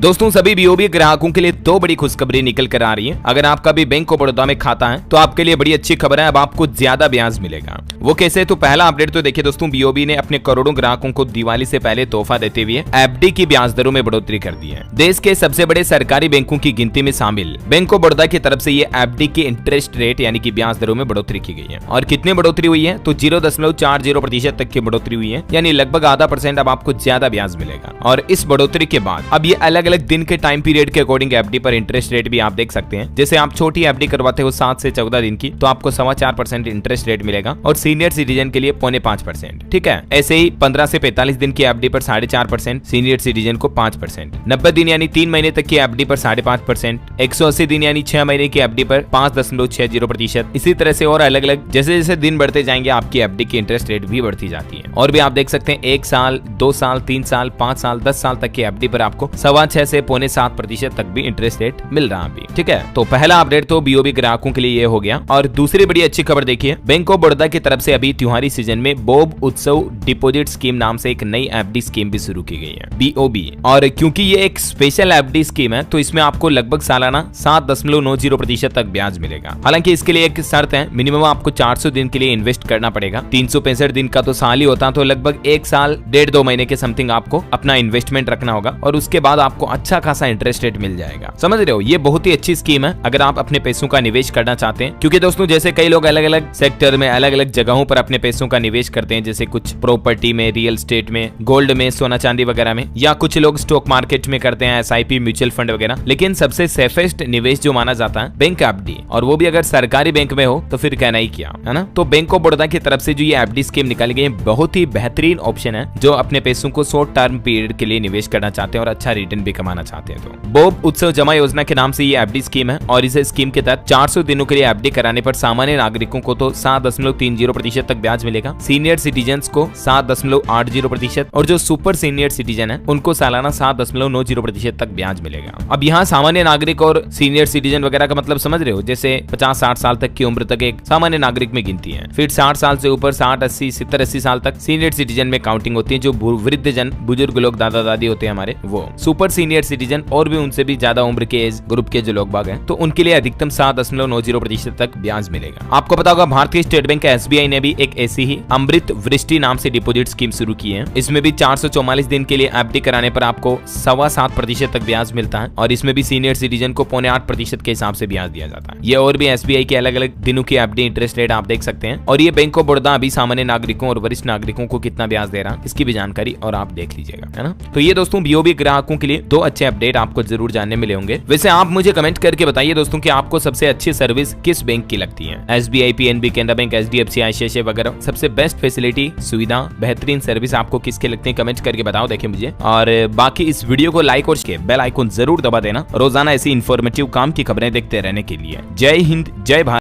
दोस्तों सभी बीओबी ग्राहकों के लिए दो बड़ी खुशखबरी निकल कर आ रही है। अगर आपका भी बैंक ऑफ बड़ौदा में खाता है तो आपके लिए बड़ी अच्छी खबर है, अब आपको ज्यादा ब्याज मिलेगा। वो कैसे? तो पहला अपडेट तो देखिए दोस्तों, बीओबी ने अपने करोड़ों ग्राहकों को दिवाली से पहले तोहफा देते हुए एफडी की ब्याज दरों में बढ़ोतरी कर दी है। देश के सबसे बड़े सरकारी बैंकों की गिनती में शामिल बैंक ऑफ बड़ौदा की तरफ से ये एफडी की इंटरेस्ट रेट यानी कि ब्याज दरों में बढ़ोतरी की गई है। और कितनी बढ़ोतरी हुई है? तो 0.40% तक की बढ़ोतरी हुई है, यानी लगभग आधा % अब आपको ज्यादा ब्याज मिलेगा। और इस बढ़ोतरी के बाद अब ये अलग अलग दिन के टाइम पीरियड के अकॉर्डिंग एफडी पर इंटरेस्ट रेट भी आप देख सकते हैं। जैसे आप छोटी एफडी करवाते हो 7 से 14 दिन की, तो आपको 4.25% इंटरेस्ट रेट मिलेगा और सीनियर सिटीजन के लिए 0.5%। ठीक है। ऐसे ही 15 से 45 दिन की एफडी पर 4.5%, सीनियर सिटीजन को 5%, 90 दिन यानी 3 महीने तक की एफडी पर 5.5%, 180 दिन यानी 6 महीने की एफडी पर 5.60%। इसी तरह से और अलग अलग जैसे जैसे दिन बढ़ते जाएंगे आपकी एफडी की इंटरेस्ट रेट भी बढ़ती जाती है। और भी आप देख सकते हैं 1 साल, 2 साल, 3 साल, 5 साल, 10 साल तक की एफडी पर आपको 6.25 से 0.7% तक भी इंटरेस्ट रेट मिल रहा है अभी। ठीक है। तो पहला अपडेट तो बीओबी ग्राहकों के लिए ये हो गया। और दूसरी बड़ी अच्छी खबर देखिए, बैंक ऑफ बड़ौदा की तरफ से अभी त्योहारी सीजन में बोब उत्सव डिपॉजिट स्कीम नाम से एक नई एफडी स्कीम भी शुरू की गई है, बीओबी। और क्योंकि ये एक स्पेशल एफडी स्कीम है तो इसमें आपको लगभग सालाना 7.90% तक ब्याज मिलेगा। हालांकि इसके लिए एक शर्त है, मिनिमम आपको 400 दिन के लिए इन्वेस्ट करना पड़ेगा। 365 दिन का तो साल ही होता, तो लगभग 1 साल 1.5-2 महीने के समथिंग आपको अपना इन्वेस्टमेंट रखना होगा और उसके बाद आपको अच्छा खासा इंटरेस्ट रेट मिल जाएगा। समझ रहे हो? ये बहुत ही अच्छी स्कीम है अगर आप अपने पैसों का निवेश करना चाहते हैं। क्योंकि दोस्तों जैसे कई लोग अलग अलग सेक्टर में अलग अलग जगहों पर अपने पैसों का निवेश करते हैं, जैसे कुछ प्रॉपर्टी में, रियल एस्टेट में, गोल्ड में, सोना चांदी वगैरह में, या कुछ लोग स्टॉक मार्केट में करते हैं, एसआईपी, म्यूचुअल फंड वगैरह। लेकिन सबसे सेफेस्ट निवेश जो माना जाता है बैंक एफडी, और वो भी अगर सरकारी बैंक में हो तो फिर कहना ही क्या है ना। तो बैंक ऑफ बड़ौदा की तरफ से जो ये एफडी स्कीम निकाली गई है बहुत ही बेहतरीन ऑप्शन है जो अपने पैसों को शॉर्ट टर्म पीरियड के लिए निवेश करना चाहते हैं और अच्छा रिटर्न भी कमाना चाहते हैं। तो बोब उत्सव जमा योजना के नाम से ये एफडी स्कीम है और इस स्कीम के तहत 400 दिनों के लिए एफडी कराने पर सामान्य नागरिकों को तो 7.30% तक ब्याज मिलेगा, सीनियर सिटीजन को 7.80% और जो सुपर सीनियर सिटीजन है उनको सालाना 7.90% तक ब्याज मिलेगा। अब यहाँ सामान्य नागरिक और सीनियर सिटीजन वगैरह का मतलब समझ रहे हो? जैसे 50-60 साल तक की उम्र तक एक सामान्य नागरिक में गिनती है, फिर 60 साल से ऊपर 60-80 70-80 साल तक सीनियर सिटीजन में काउंटिंग होती है। जो वृद्ध जन, बुजुर्ग लोग, दादा दादी होते हैं हमारे, वो सुपर सीनियर सिटीजन और भी उनसे भी ज्यादा उम्र के एज ग्रुप के जो लोग बाग हैं, तो उनके लिए अधिकतम 7.90% तक ब्याज मिलेगा। आपको पता होगा भारतीय स्टेट बैंक एसबीआई ने भी एक ऐसी ही अमृत वृष्टि नाम से डिपॉजिट स्कीम शुरू की है। इसमें भी 444 दिन के लिए एफडी कराने पर आपको 7.25% तक ब्याज मिलता है और इसमें भी सीनियर सिटीजन को 0.8% के हिसाब से ब्याज दिया जाता है। ये और भी एसबीआई के अलग अलग दिनों की एफडी इंटरेस्ट रेट आप देख सकते हैं। और ये बैंक ऑफ बड़ौदा अभी सामान्य नागरिकों और वरिष्ठ नागरिकों को कितना ब्याज दे रहा है इसकी भी जानकारी और आप देख लीजिएगा, है ना। तो ये दोस्तों बीओबी ग्राहकों के लिए 2 अच्छे अपडेट आपको जरूर जानने मिले होंगे। वैसे आप मुझे कमेंट करके बताइए दोस्तों कि आपको सबसे अच्छी सर्विस किस बैंक की लगती है? SBI, PNB, Canara bank, HDFC, ICICI वगैरह सबसे बेस्ट फैसिलिटी, सुविधा, बेहतरीन सर्विस आपको किसके लगते हैं? कमेंट करके बताओ देखिए मुझे। और बाकी इस वीडियो को लाइक और बेल आइकन जरूर दबा देना रोजाना ऐसी इंफॉर्मेटिव काम की खबरें देखते रहने के लिए। जय हिंद, जय भारत।